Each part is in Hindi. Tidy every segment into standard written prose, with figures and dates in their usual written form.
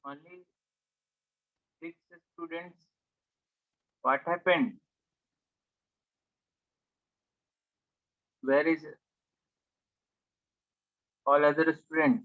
Only 6 students. What happened? Where is all other students?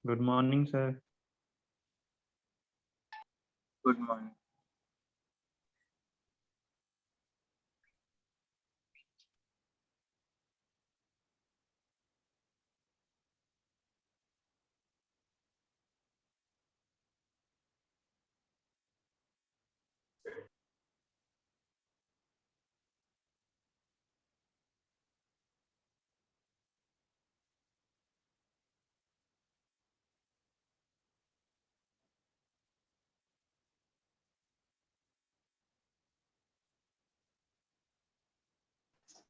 Good morning, sir. Good morning.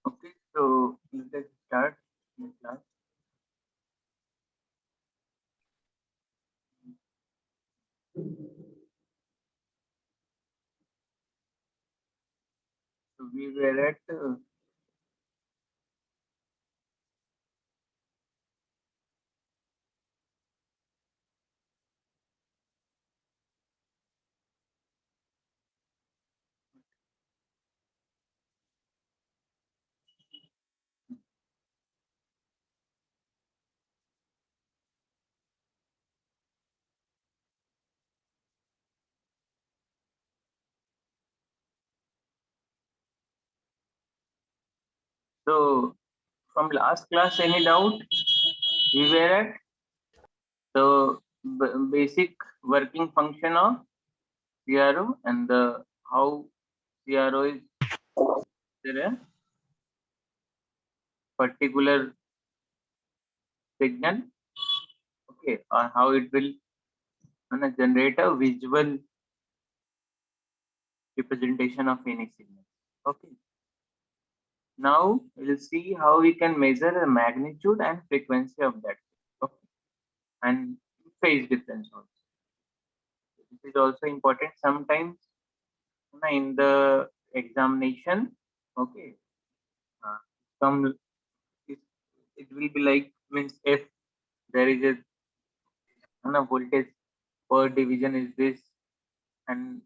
Okay, so let's start the class. So we were at so from last class. Any doubt? We were at the basic working function of CRO and the how CRO is there a particular signal, okay, or how it will generate a visual representation of any signal. Okay. Now we'll see how we can measure the magnitude and frequency of that. Okay. And phase difference also. This is also important sometimes in the examination. Okay, some it, it will be like, means if there is a voltage per division is this, and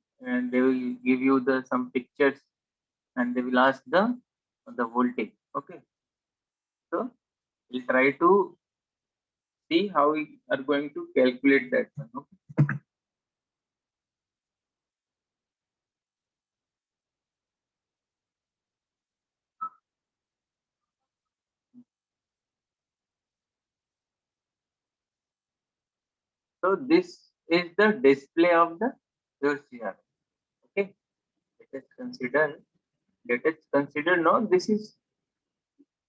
they will give you the some pictures, and they will ask the voltage. Okay, so we'll try to see how we are going to calculate that one. Okay? So this is the display of the your CR. Okay, let us consider. Let us consider. No, this is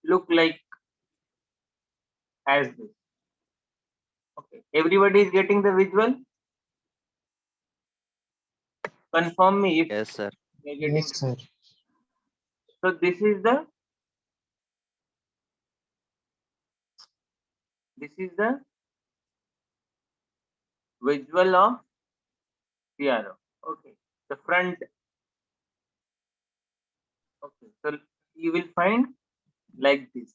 look like as this. Okay, everybody is getting the visual. Confirm me if Yes, sir. you're getting. Yes, sir. So this is the visual of CRO. Okay, the front. Okay, so you will find like this.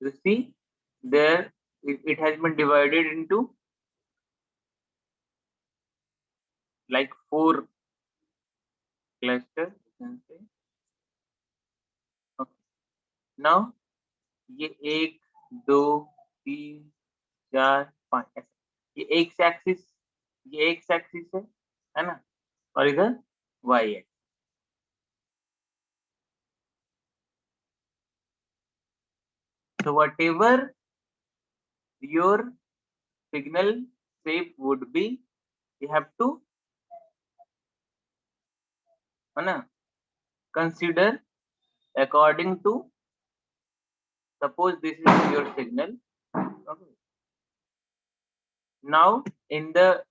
You see, there it has been divided into like 4 clusters. You can say. Okay. Now ये 1, 2, 3, 4, 5 ऐसा, ये एक्स एक्सिस है ना, और इधर Y X. So whatever your signal shape would be, you have to है ना, consider according to, suppose this is your signal. Okay. Now in the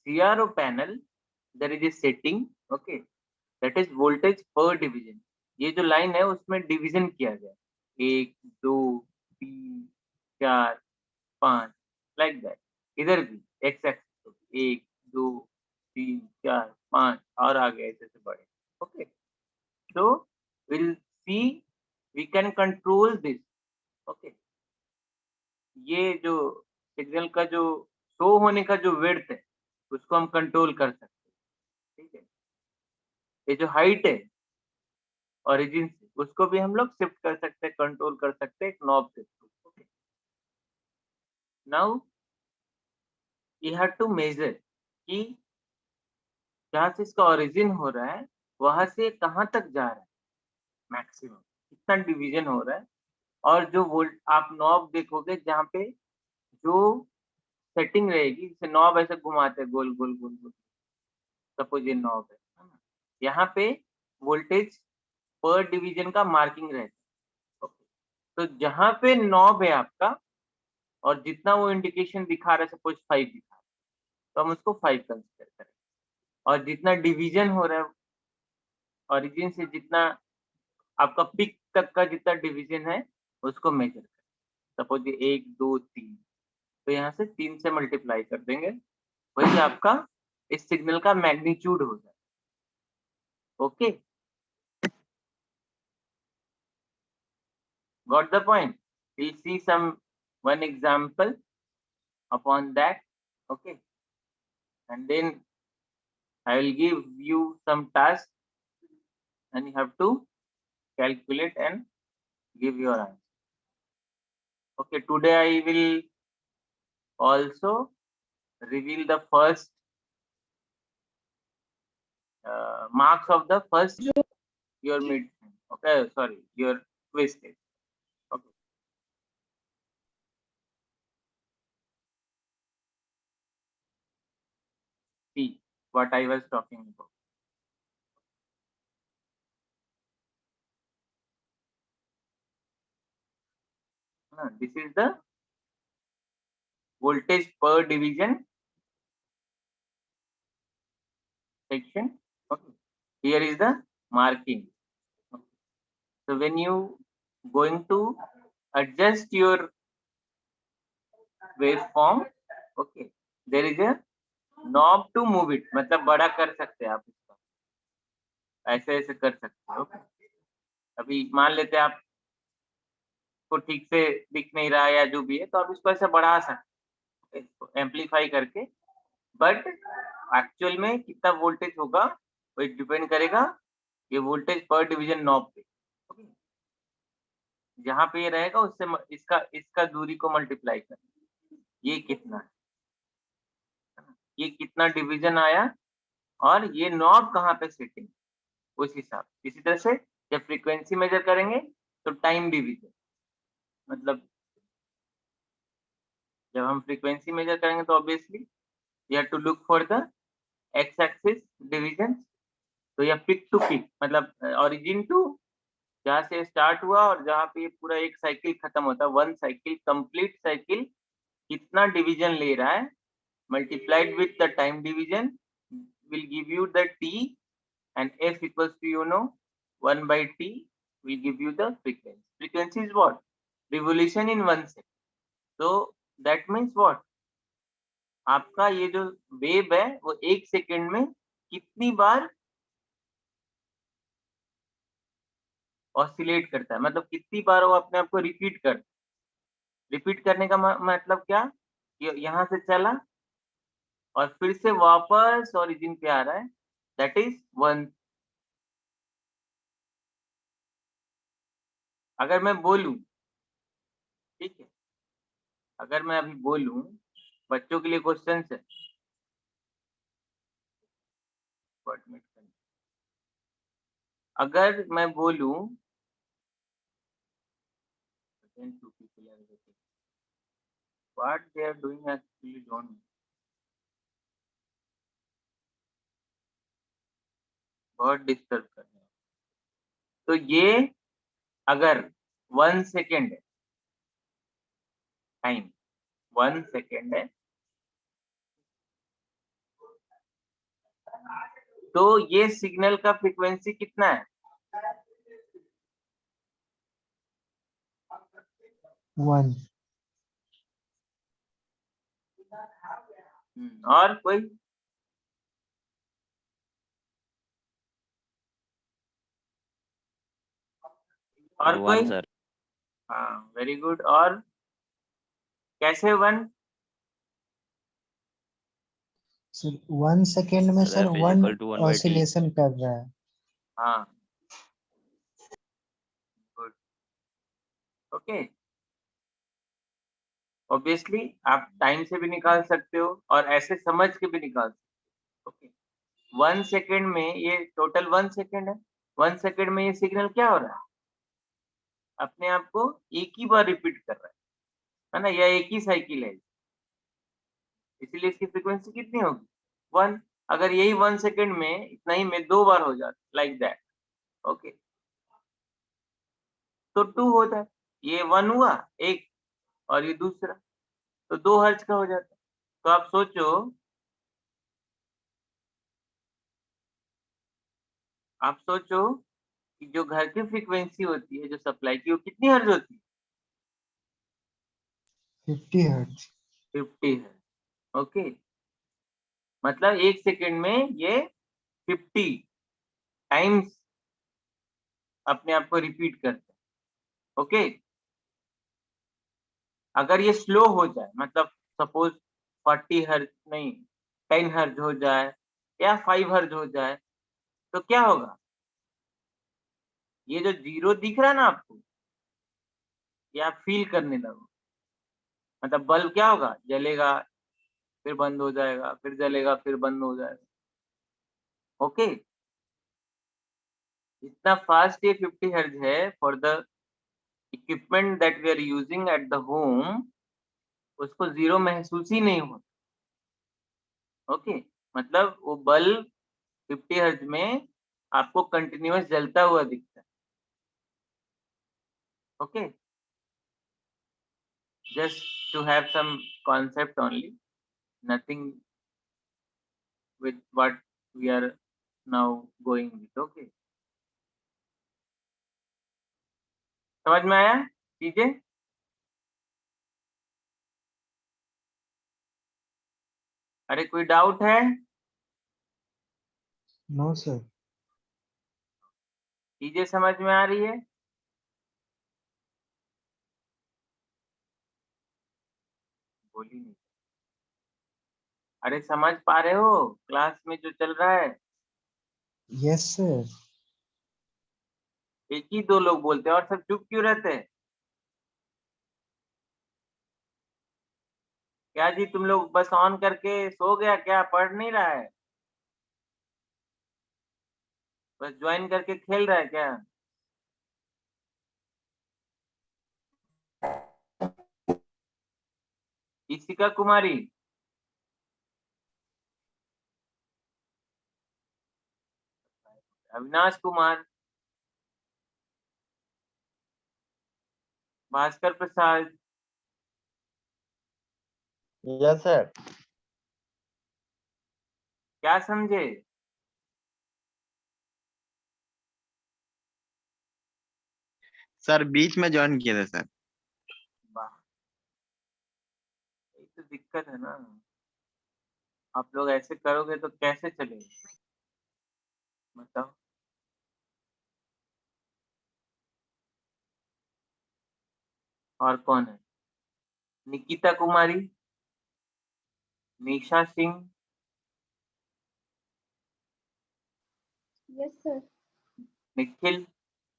CRO panel there is a setting. Okay, that is voltage per division. ये जो लाइन है उसमें डिवीजन किया गया 1, 2, 3, 4, 5 लाइक दैट. इधर भी एक्स एक्सिस 1, 2, 3, 4, 5 और आगे ऐसे से बढ़े. Okay, so we'll see we can control this. Okay, ये जो सिग्नल का जो शो होने का जो विड्थ है उसको हम कंट्रोल कर सकते हैं. ठीक है, ये जो हाइट है ओरिजिन से उसको भी हम लोग शिफ्ट कर सकते हैं, कंट्रोल कर सकते हैं एक नॉब से. Okay, now you have to measure कि जहां से इसका ओरिजिन हो रहा है वहां से कहां तक जा रहा है, मैक्सिमम कितना डिवीजन हो रहा है. और जो वोल्ट आप नॉब देखोगे जहाँ पे जो सेटिंग रहेगी, जैसे नॉब ऐसे घुमाते गोल गोल गोल गोल, सपोज ये नॉब है ना, यहाँ पे वोल्टेज पर डिवीजन का मार्किंग रहता है. ओके, तो जहाँ पे नॉब है आपका और जितना वो इंडिकेशन दिखा रहा है, सपोज 5 दिखा रहा है, तो हम उसको 5 कंसिडर करें. और जितना डिवीजन हो रहा है ओरिजिन से, जितना आपका पिक तक का जितना डिवीजन है उसको मेजर करें. सपोज ये 1, 2, 3, तो यहाँ से 3 से मल्टीप्लाई कर देंगे, वही आपका इस सिग्नल का मैग्नीट्यूड हो जाए. Okay, got the point. we'll see some one example upon that. Okay, and then I will give you some tasks and you have to calculate and give your answer. Okay, today I will also reveal the first marks of the first your mid. Okay, sorry, your quiz test. Okay, see what I was talking about. This is the voltage per division section. Okay, here is the marking. Okay. So when you going to adjust your waveform, okay, there is a knob to move it, मतलब बड़ा कर सकते हैं आप इसका, ऐसे ऐसे कर सकते हो। अभी मान लेते हैं आपको ठीक से दिख नहीं रहा है या जो भी है, तो आप इसको ऐसे बढ़ा सकते हैं एम्पलीफाई करके। बट एक्चुअल में कितना वोल्टेज होगा वो डिपेंड करेगा ये वोल्टेज पर डिवीजन नॉब पे। ओके, जहाँ पे ये रहेगा उससे इसका इसका दूरी को मल्टीप्लाई कर, ये कितना है, ये कितना डिवीजन आया और ये नॉब कहाँ पे सेटिंग, उस हिसाब। इसी तरह से जब फ्रीक्वेंसी मेजर करेंगे तो टाइम डिवीजन, मतलब जब हम फ्रीक्वेंसी मेजर करेंगे तो obviously you have to look for the x axis division. तो या पिक टू पिक, मतलब ओरिजिन टू जहाँ से स्टार्ट हुआ और जहाँ पे ये पूरा एक साइकिल खत्म होता है, वन साइकिल कंप्लीट साइकिल कितना डिवीजन ले रहा है multiplied with the time division will give you the t, and f equals to 1 by t will give you the frequency. Frequency is what? Revolution in 1 second. So that means what? आपका ये जो वेव है वो 1 सेकेंड में कितनी बार ऑसिलेट करता है, मतलब कितनी बार वो अपने आप को रिपीट करता है। रिपीट करने का मतलब क्या, यहाँ से चला और फिर से वापस ओरिजिन पे आ रहा है, दैट इज 1। अगर मैं बोलूं, ठीक है, अगर मैं अभी बोलूं, बच्चों के लिए क्वेश्चन है, अगर मैं बोलूं what they are doing actually don't, बहुत डिस्टर्ब कर रहे हैं। तो ये अगर 1 सेकेंड है, टाइम 1 सेकेंड है, तो ये सिग्नल का फ्रीक्वेंसी कितना है? 1। और कोई? और कोई? 1 सर। हाँ, वेरी गुड। और कैसे 1? सर 1 सेकेंड में sir sir f is 1 equal to 1 by t। Oscillation कर रहा है। हाँ, गुड, ओके। ऑब्वियसली आप टाइम से भी निकाल सकते हो और ऐसे समझ के भी निकाल सकते हो। ओके, 1 सेकेंड में ये टोटल 1 सेकेंड है, 1 सेकेंड में ये सिग्नल क्या हो रहा है, अपने आप को एक ही बार रिपीट कर रहा है ना, या एक ही साइकिल है, इसीलिए इसकी फ्रीक्वेंसी कितनी होगी? 1। अगर यही 1 सेकेंड में इतना ही में 2 बार हो जाता, लाइक दैट, ओके, तो 2 होता है। ये 1 हुआ एक, और ये दूसरा, तो 2 हर्ट्ज का हो जाता है। तो आप सोचो, आप सोचो कि जो घर की फ्रीक्वेंसी होती है जो सप्लाई की, वो कितनी हर्ट्ज होती है? 50 हर्ट्ज। 50 हर्ट्ज। ओके, मतलब 1 सेकेंड में ये 50 टाइम्स अपने आप को रिपीट करता है। ओके, अगर ये स्लो हो जाए, मतलब सपोज 40 हर्ट्ज नहीं, 10 हर्ट्ज हो जाए या 5 हर्ट्ज हो जाए, तो क्या होगा? ये जो जीरो दिख रहा है ना आपको, ये आप फील करने लगो, मतलब बल्ब क्या होगा, जलेगा फिर बंद हो जाएगा, फिर जलेगा फिर बंद हो जाएगा। ओके, इतना फास्ट ये 50 हर्ट्ज है for the equipment that we are using at the home, उसको जीरो महसूस ही नहीं होता। ओके, मतलब वो बल्ब 50 हर्ट्ज में आपको कंटिन्यूअस जलता हुआ दिखता है। Okay, just to have some concept only, nothing with what we are now going with. Okay, समझ में आया चीजें? अरे कोई डाउट है? No sir. चीजें समझ में आ रही है? बोली नहीं। अरे समझ पा रहे हो क्लास में जो चल रहा है? Yes sir. एक ही दो लोग बोलते हैं और सब चुप क्यों रहते हैं? क्या जी तुम लोग बस ऑन करके सो गया क्या? पढ़ नहीं रहा है? बस ज्वाइन करके खेल रहा है क्या? इशिका कुमारी, अविनाश कुमार, भास्कर प्रसाद, यस सर। क्या समझे? सर बीच में ज्वाइन किए थे सर। वाह, यही तो दिक्कत है ना। आप लोग ऐसे करोगे तो कैसे चलेगा? बताओ। और कौन है? निकिता कुमारी, निशा सिंह, यस सर। निखिल।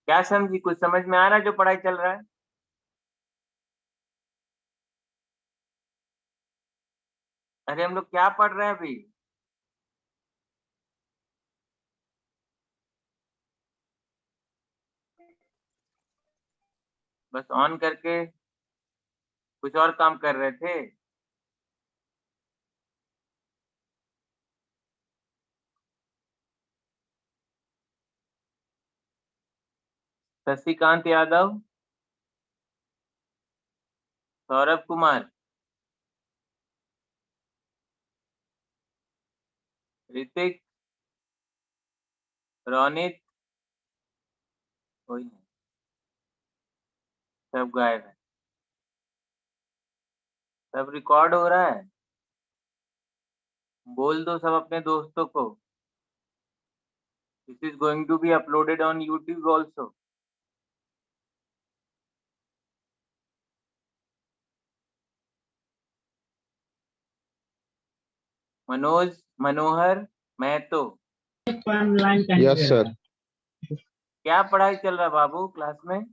क्या समझी? कुछ समझ में आ रहा है जो पढ़ाई चल रहा है? अरे हम लोग क्या पढ़ रहे हैं अभी? बस ऑन करके कुछ और काम कर रहे थे। शशिकांत यादव, सौरभ कुमार, ऋतिक, रोनित, कोई नहीं, सब गायब है। सब रिकॉर्ड हो रहा है। बोल दो सब अपने दोस्तों को। This is going to be uploaded on YouTube also. Manoj Manohar Mahto, yes sir. क्या पढ़ाई चल रहा है बाबू क्लास में?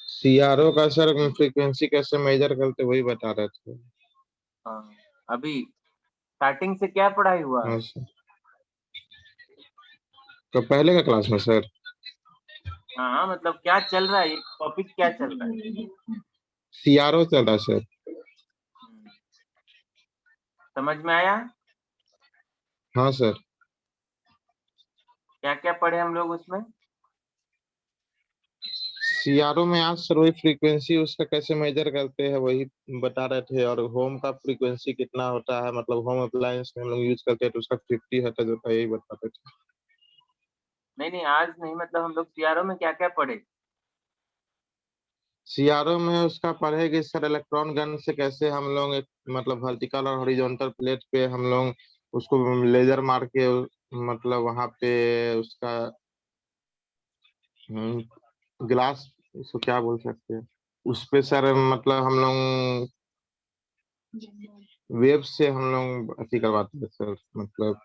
सीआरओ का सर फ्रीक्वेंसी कैसे मेजर करते वही बता रहे थे। हाँ, अभी स्टार्टिंग से क्या पढ़ाई हुआ? हाँ सर। तो पहले का क्लास में सर हाँ मतलब क्या चल रहा है, ये टॉपिक क्या चल रहा है? सीआरओ चल रहा है सर। हम्म, समझ में आया? हाँ सर। क्या क्या पढ़े हम लोग उसमें? सीआरओ में आज सर वही फ्रीक्वेंसी उसका कैसे मेजर करते हैं वही बता रहे थे, और होम का फ्रीक्वेंसी कितना होता है, मतलब होम अप्लायंस में हम लोग यूज करते हैं तो उसका 50 हर्ट्ज होता है, यही बता रहे थे। नहीं नहीं, आज नहीं, मतलब हम लोग सीआरओ में क्या क्या पढ़े? सीआरओ में उसका पढ़ेगी सर इलेक्ट्रॉन गन से कैसे हम लोग एक मतलब वर्टिकल और हॉरिजॉन्टल प्लेट पे हम लोग उसको लेजर मार के मतलब वहां पे उसका ग्लास, उसको क्या बोल सकते हैं, उस पे सर मतलब हम लोग वेब से हम लोग अथी करवाते हैं सर, मतलब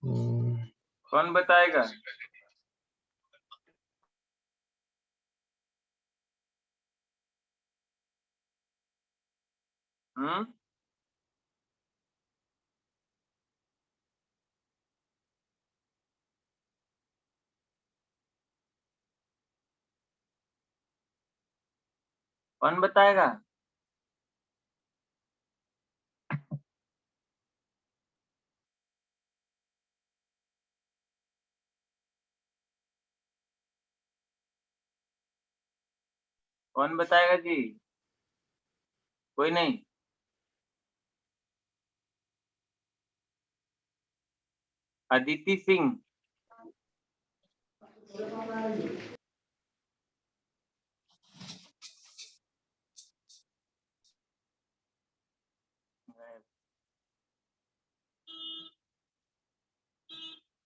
हम्म, कौन बताएगा? हम्म, कौन बताएगा? कौन बताएगा जी? कोई नहीं? Aditi Singh,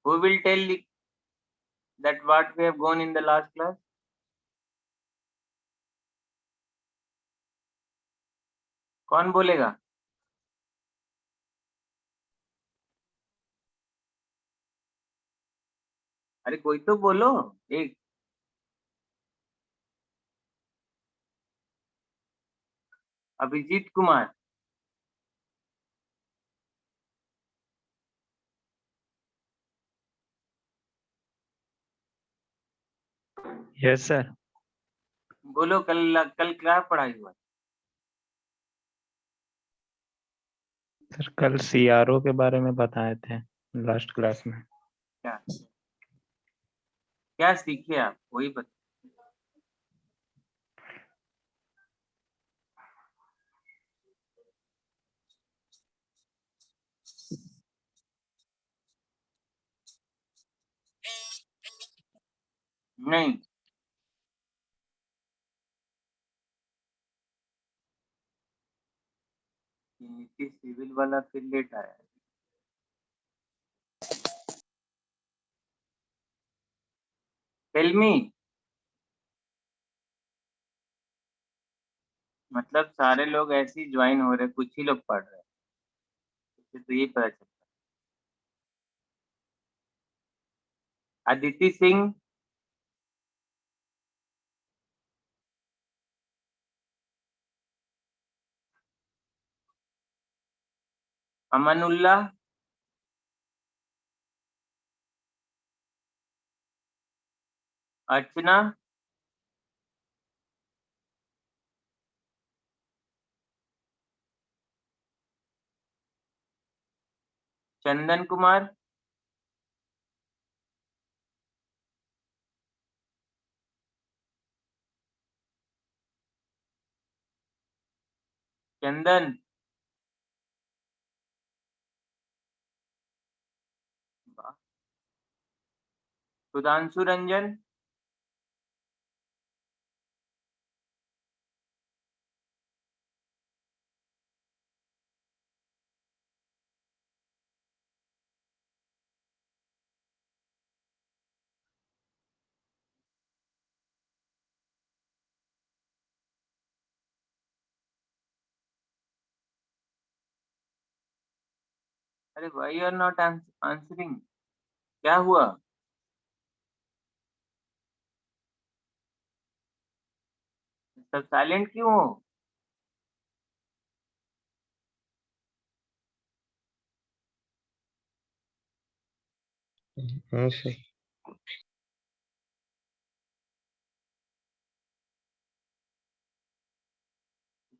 Who will tell that what we have gone in the last class? कौन बोलेगा? अरे कोई तो बोलो एक। अभिजीत कुमार। Yes sir. बोलो कल क्या पढ़ाई हुआ? सर कल सीआरओ के बारे में बताए थे लास्ट क्लास में। क्या क्या सीखे आप वही बता। नहीं नीति सिविल वाला फिर लेट आया। Tell me. मतलब सारे लोग ऐसे ही ज्वाइन हो रहे, कुछ ही लोग पढ़ रहे हैं, इससे तो ये पता चलता। अदिति सिंह। अमनुल्लाह। अर्चना। चंदन कुमार। चंदन। सुधांशु रंजन। अरे वाई आर नॉट आंसरिंग? क्या हुआ? सब साइलेंट क्यों हो? हाँ सर।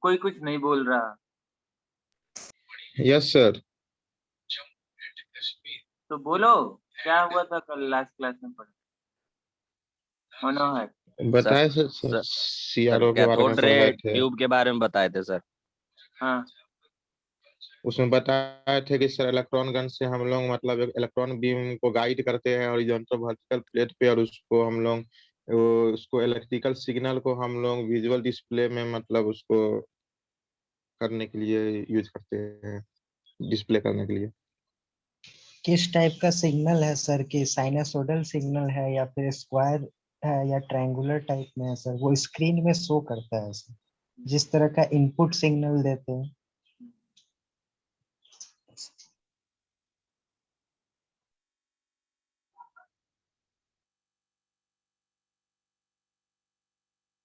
कोई कुछ नहीं बोल रहा। Yes sir. तो बोलो क्या हुआ था कल लास्ट क्लास में पढ़ा? मनोहर। बताए सर सर सीआरओ के बारे में कैथोड रे पढ़ाए थे। ट्यूब के बारे में बताए थे सर। हाँ उसमें बताए थे कि सर इलेक्ट्रॉन गन से हम लोग मतलब एक इलेक्ट्रॉन बीम को गाइड करते हैं हॉरिजॉन्टल वर्टिकल प्लेट पे, और उसको हम लोग उसको इलेक्ट्रिकल सिग्नल को हम लोग विजुअल डिस्प्ले में मतलब उसको करने के लिए यूज करते हैं, डिस्प्ले करने के लिए। किस टाइप का सिग्नल है सर? कि साइनसोइडल सिग्नल है या फिर स्क्वायर है या ट्रायंगुलर टाइप में है सर? वो स्क्रीन में शो करता है सर, जिस तरह का इनपुट सिग्नल देते हैं।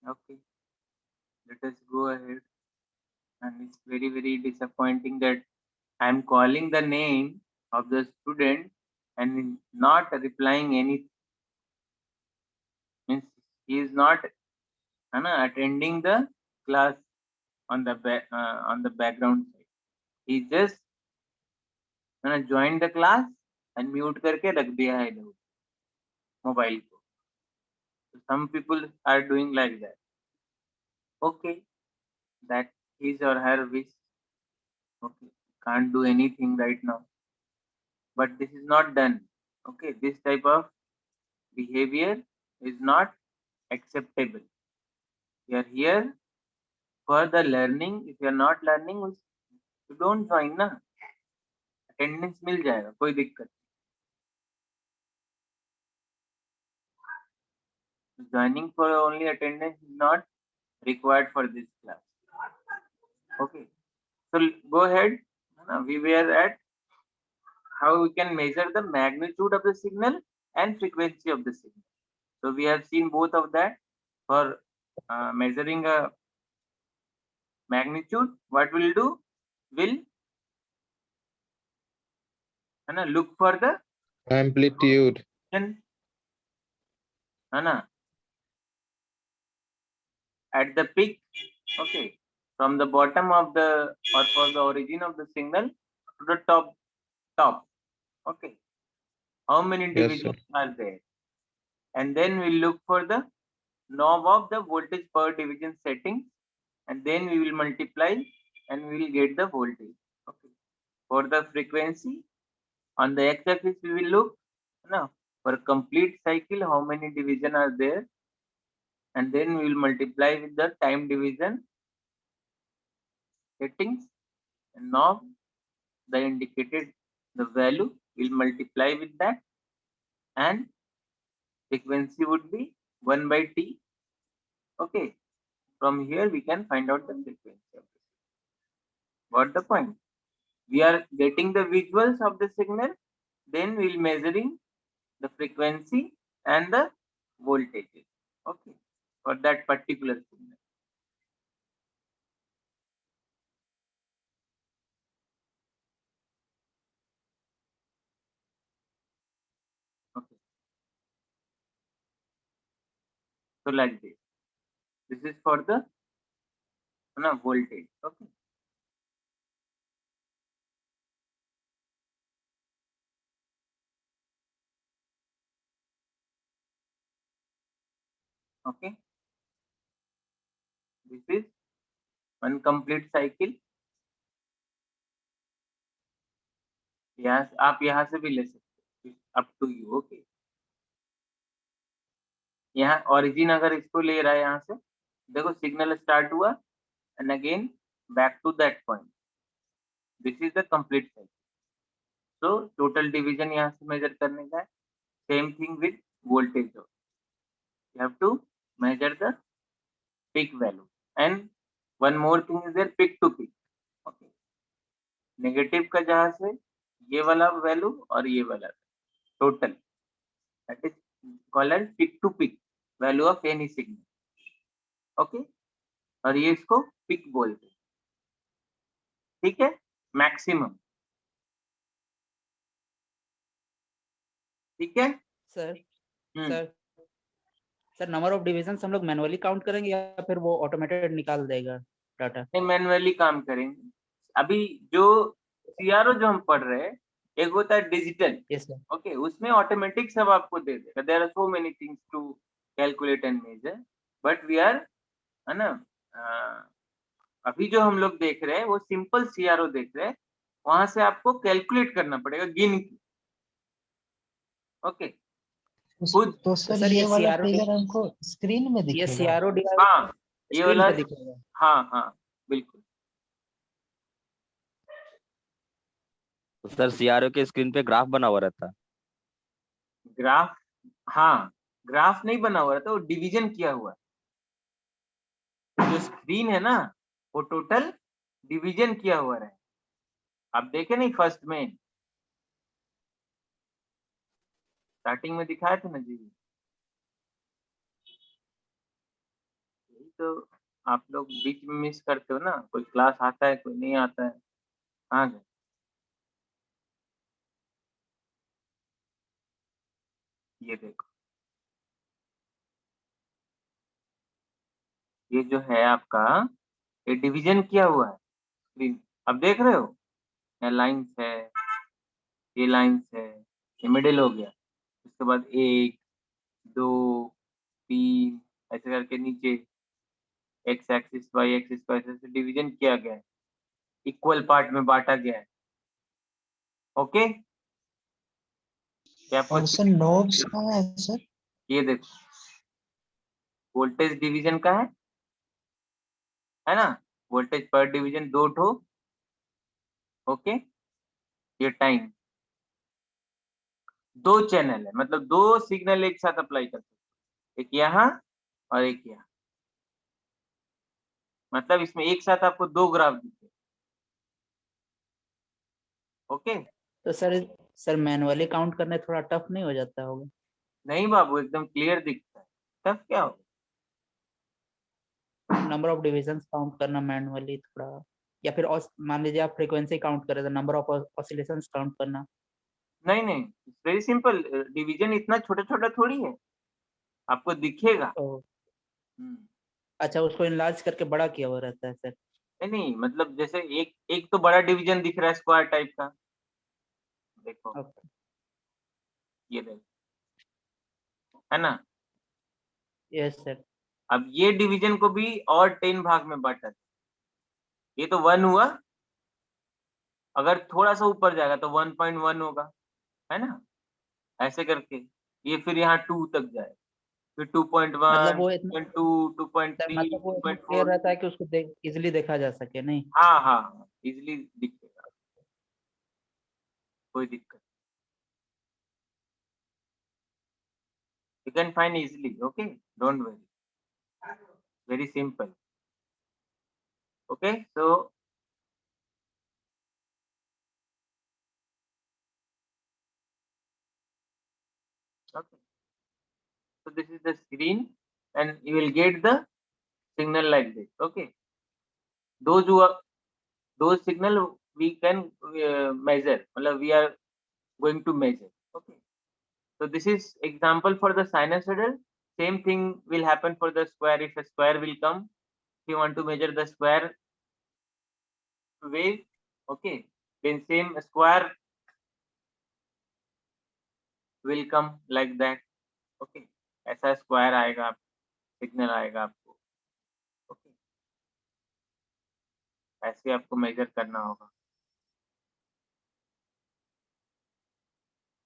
okay, let us go ahead. And it's very disappointing that I am calling the name of the student and not replying anything. Means he is not attending the class on the background side. He just joined the class and mute करके रख दिया है इधर मोबाइल को. So some people are doing like that. Okay, that his or her wish. Okay, can't do anything right now. But this is not done. Okay, this type of behavior is not acceptable. We are here for the learning. If you are not learning, you don't join ना. Attendance मिल जाएगा, कोई दिक्कत. Joining for only attendance is not required for this class. Okay, so go ahead. We were at how we can measure the magnitude of the signal and frequency of the signal. So we have seen both of that. For measuring a magnitude, what we'll do, we'll look for the amplitude. At the peak, okay, from the bottom of the, or for the origin of the signal to the top, okay, how many Yes, divisions are there? And then we'll look for the knob of the voltage per division setting, and then we will multiply and we will get the voltage. Okay, for the frequency, on the x-axis we will look for complete cycle how many division are there, and then we will multiply with the time division settings and knob, the indicated the value will multiply with that, and frequency would be 1 by t. Okay, from here we can find out the frequency of the signal. Got the point? We are getting the visuals of the signal, then we'll measuring the frequency and the voltages, okay, for that particular signal. Okay, so like this is for the voltage. Okay, okay, this is one complete cycle. आप यहाँ से भी ले सकते हो, अप टू यू. ओके, यहाँ ओरिजिन अगर इसको ले रहा है, यहाँ से देखो सिग्नल स्टार्ट हुआ and again back to that point. This is the complete cycle. So total division यहाँ से मेजर करने का है. Same thing with voltage. You have to measure the peak value, and one more thing is there, peak to peak. Okay, negative का जहां से ये वाला वैल्यू और ये वाला total, that is called as peak to peak value of any signal. Okay, और ये इसको पीक बोलते हैं. ठीक है, मैक्सिमम. ठीक है sir. Sir number of divisions हम लोग मैनुअली काउंट करेंगे या फिर वो ऑटोमेटेड निकाल देगा डाटा? नहीं, मैनुअली काम करेंगे. अभी जो सीआरओ जो हम पढ़ रहे हैं, एक होता है डिजिटल. Yes sir. ओके, उसमें ऑटोमेटिक सब आपको दे देगा. There are so many things to calculate and measure, but we are, है ना, अभी जो हम लोग देख रहे हैं वो सिंपल सीआरओ देख रहे हैं. वहां से आपको कैलकुलेट करना पड़ेगा गिन की. ओके, खुद. तो सर ये वाला फिगर हमको स्क्रीन में दिखेगा? ये सीआरओ हाँ, ये वाला दिखेगा. हाँ बिल्कुल. तो सर सीआरओ के स्क्रीन पे ग्राफ बना हुआ रहता है. ग्राफ, हाँ, ग्राफ नहीं बना हुआ रहता, वो डिवीजन किया हुआ. जो स्क्रीन है ना, वो टोटल डिवीजन किया हुआ है. आप देखे नहीं फर्स्ट में, स्टार्टिंग में दिखाया था ना जी. यही तो आप लोग बीच में मिस करते हो ना. कोई क्लास आता है, कोई नहीं आता है. हाँ गए. ये देखो, ये जो है आपका, ये डिवीजन किया हुआ है स्क्रीन. अब देख रहे हो, ये लाइन्स है, ये लाइन्स है, ये मिडिल हो गया. उसके बाद 1 2 3 ऐसे करके नीचे एक्स एक्सिस वाई एक्सिस को ऐसे डिवीजन किया गया है, इक्वल पार्ट में बांटा गया है. ओके, क्या और सर नोब्स कहाँ है सर? ये देखो, वोल्टेज डिवीजन का है ना, वोल्टेज पर डिवीजन 2 ठो. ओके, ये टाइम, 2 चैनल है, मतलब 2 सिग्नल एक साथ अप्लाई कर सकते. एक यहाँ और एक यहाँ, मतलब इसमें एक साथ आपको 2 ग्राफ दिखे। ओके, तो सर मैनुअली काउंट करने थोड़ा टफ नहीं हो जाता होगा? नहीं बाबू, एकदम क्लियर दिखता है। तब क्या होगा? नंबर ऑफ डिविजन्स काउंट करना मैनुअली थोड़ा, या फिर मान लीजिए आप फ्रीक्वेंसी काउंट करें तो नंबर ऑफ ऑसिलेशंस काउंट करना। नहीं नहीं, वेरी सिंपल। डिवीजन इतना छोटा छोटा थोड़ी है, आपको दिखेगा। तो हम्म, अच्छा, उसको इनलार्ज करके बड़ा किया हुआ रहता है सर? नहीं नहीं, मतलब जैसे एक एक तो बड़ा डिवीजन दिख रहा है स्क्वायर टाइप का, देखो ओके। ये देखो, है ना? Yes sir. अब ये डिवीजन को भी और 10 भाग में बांटा है। ये तो 1 हुआ, अगर थोड़ा सा ऊपर जाएगा तो 1.1 होगा, है ना? ऐसे करके ये फिर यहाँ 2 तक जाए, फिर 2.1, मतलब वो इतना 2.2, सर, 2.3, मतलब वो इतना क्लियर 2.4। रहता है कि उसको इजिली देखा जा सके, नहीं? हाँ हाँ, इजिली दिखेगा, कोई दिक्कत। You can find easily, okay? Don't worry. Very simple. Okay, so okay. So this is the screen, and you will get the signal like this. Okay. Those who are those signal we can measure. मतलब we are going to measure. Okay. So this is example for the sinusoidal. Same thing will happen for the square. If a square will come, if you want to measure the square wave, okay, then same square will come like that. Okay, ऐसा स्क्वायर आएगा, आप सिग्नल आएगा आपको। ओके, ऐसे आपको मेजर करना होगा।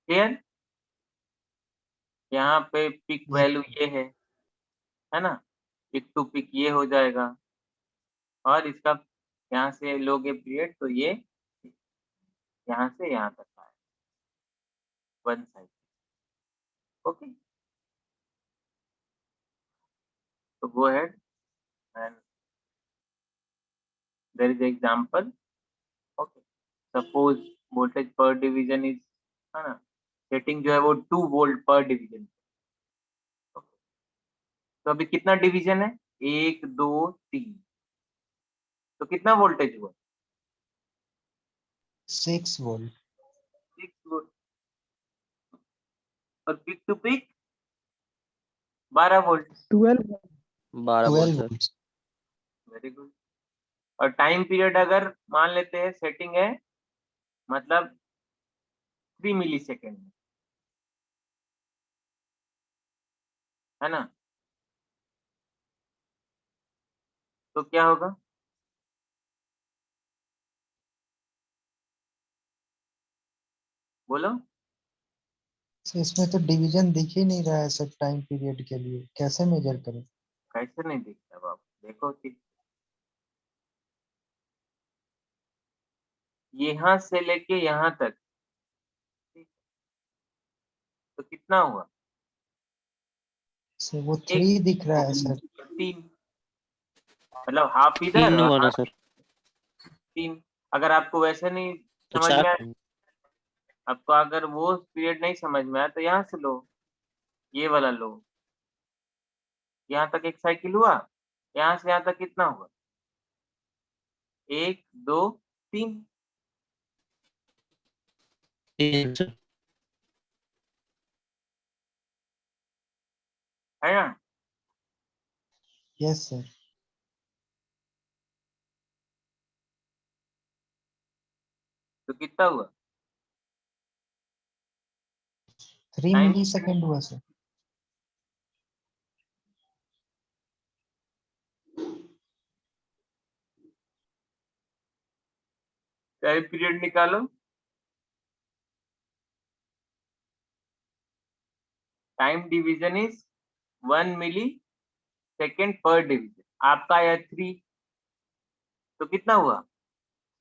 क्लियर? यहाँ पे पिक ये वैल्यू ये है ना? पिक टू पिक ये हो जाएगा, और इसका यहाँ से लोगे पीरियड तो ये यहाँ से यहाँ तक आएगा, वन साइड। ओके, तो गो ahead and there is example. Okay, suppose voltage per division is, है ना, सेटिंग जो है वो 2 वोल्ट पर डिवीजन। तो अभी कितना डिवीजन है? 1 2 3, तो कितना वोल्टेज हुआ? 6 वोल्ट। 6 वोल्ट। और peak to peak 12 volt. 12। 12 volt 12 sir. Volt. Very good. और टाइम पीरियड अगर मान लेते हैं सेटिंग है, मतलब 3 मिली सेकेंड में, है ना? तो क्या होगा? बोलो। तो इसमें तो डिवीजन दिख ही नहीं रहा है सर, टाइम पीरियड के लिए कैसे मेजर करें? कैसे नहीं दिखता बाबू? देखो कि यहाँ से लेके यहाँ तक, ठीक, तो कितना हुआ? सर वो 3 एक, दिख रहा है 2, सर। 3, मतलब हाफ इधर 3 और हुआ ना हाफ सर। 3। अगर आपको वैसे नहीं तो समझ 4 में आया, आपको अगर वो पीरियड नहीं समझ में आया तो यहाँ से लो, ये वाला लो। यहाँ तक एक साइकिल हुआ, यहाँ से यहाँ तक कितना हुआ? 1 2 3, 3 सर। है ना? Yes sir. तो कितना हुआ? 3 टाइम मिली सेकेंड हुआ सर। टाइम पीरियड निकालो। Time division is 1 millisecond per division. आपका आया 3, तो कितना हुआ?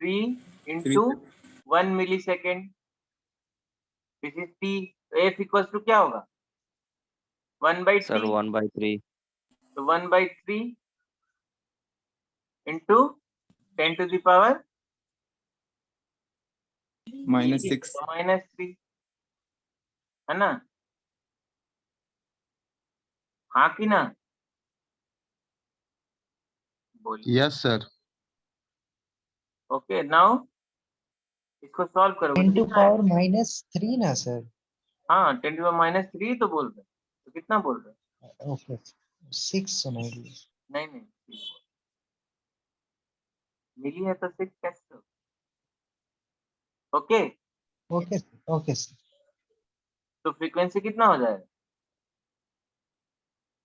3 into 1 millisecond, this is T. F equal to क्या होगा? 1/3 सर 1/3 तो 1/3 into 10 to the power -6 -3 है ना? हाँ कि ना? बोलिए। Yes sir. ओके, नाउ इसको सॉल्व करोगे 10 तो to कितना आएगा? power -3 ना सर? हाँ 10 to the power -3 तो बोल रहे, तो कितना बोल रहे? ओके 6 समझ लीजिए। नहीं मिली है तो 6 कैसे? Okay, okay okay sir. तो फ्रीक्वेंसी कितना हो जाएगा?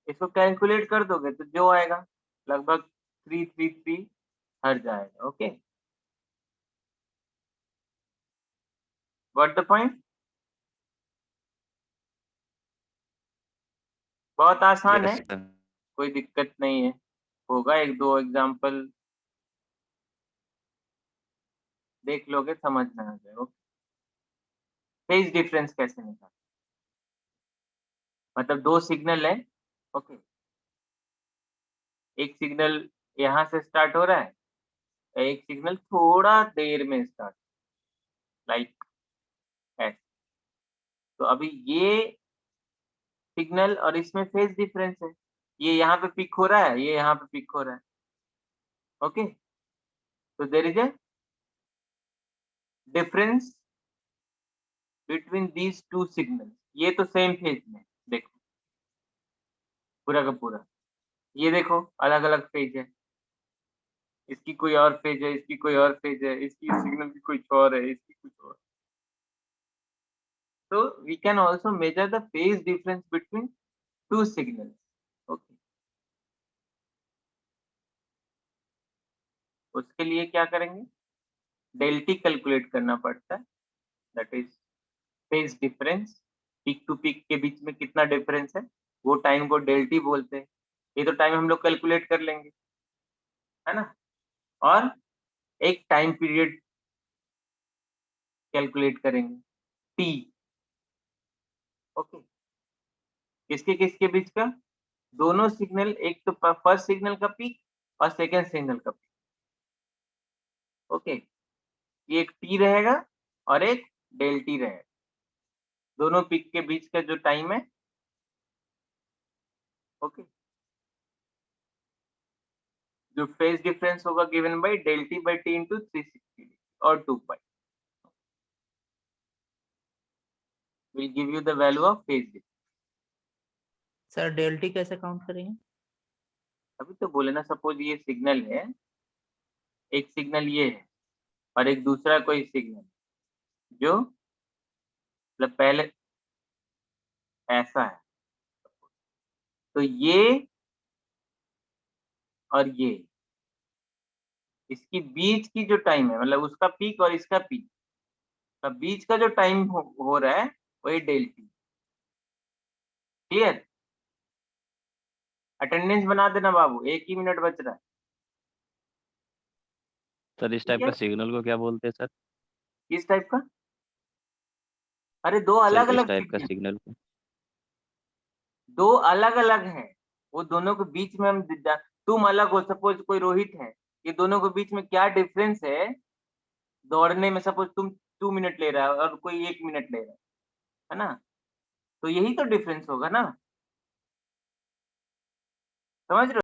इसको कैलकुलेट कर दोगे तो जो आएगा लगभग 333 हर्ट्ज आएगा। Okay, what the point? बहुत आसान है, यस सर कोई दिक्कत नहीं है, होगा 1-2 एग्जांपल देख लोगे समझ में आ जाएगा। ओके, फेज डिफरेंस कैसे निकाल, मतलब 2 सिग्नल है। ओके, एक सिग्नल यहाँ से स्टार्ट हो रहा है, एक सिग्नल थोड़ा देर में स्टार्ट, लाइक ऐसे। तो अभी ये सिग्नल और इसमें फेज डिफरेंस है, ये यहाँ पे पिक हो रहा है, ये यहाँ पे पिक हो रहा है। ओके, तो there is a difference between these 2 signal. ये तो सेम फेज में, देखो पूरा का पूरा, ये देखो अलग अलग फेज है, इसकी कोई और फेज है, इसकी कोई और फेज है, इसकी सिग्नल की कुछ और है, इसकी कुछ और। So we can also measure the phase difference between 2 signals. Okay. उसके लिए क्या करेंगे? डेल टी कैलकुलेट करना पड़ता है, that is phase difference, peak to peak के बीच में कितना डिफरेंस है, वो टाइम को डेल टी बोलते हैं। ये तो टाइम हम लोग कैलकुलेट कर लेंगे, है ना? और एक टाइम पीरियड कैलकुलेट करेंगे, टी। ओके, किसके किसके बीच का? दोनों सिग्नल, एक तो फर्स्ट सिग्नल का पीक और सेकंड सिग्नल का पीक। ओके, ये एक टी रहेगा और एक डेल टी रहेगा, दोनों पीक के बीच का जो टाइम है। ओके, जो फेज डिफरेंस होगा given by del T by T into 360 और 2 pi will give you the value of phase difference. Sir del T कैसे काउंट करेंगे? अभी तो बोले ना, सपोज ये सिग्नल है, एक सिग्नल ये है और एक दूसरा कोई सिग्नल जो मतलब पहले ऐसा है, तो ये और ये, इसकी बीच की जो टाइम है, मतलब उसका पीक और इसका पीक का बीच का जो टाइम हो रहा है वही डेल टी। क्लियर? अटेंडेंस बना देना बाबू, 1 ही मिनट बच रहा है। सर इस ठीक टाइप है, का सिग्नल को क्या बोलते हैं सर? किस टाइप का? अरे दो सर अलग इस अलग टाइप का सिग्नल, सिग्नल को दो अलग अलग हैं, वो दोनों के बीच में हम तुम अलग हो, सपोज कोई रोहित है, ये दोनों के बीच में क्या डिफरेंस है दौड़ने में? सपोज तुम 2 मिनट ले रहा है और कोई 1 मिनट ले रहा है ना? तो यही तो डिफरेंस होगा ना, समझ रहे हो?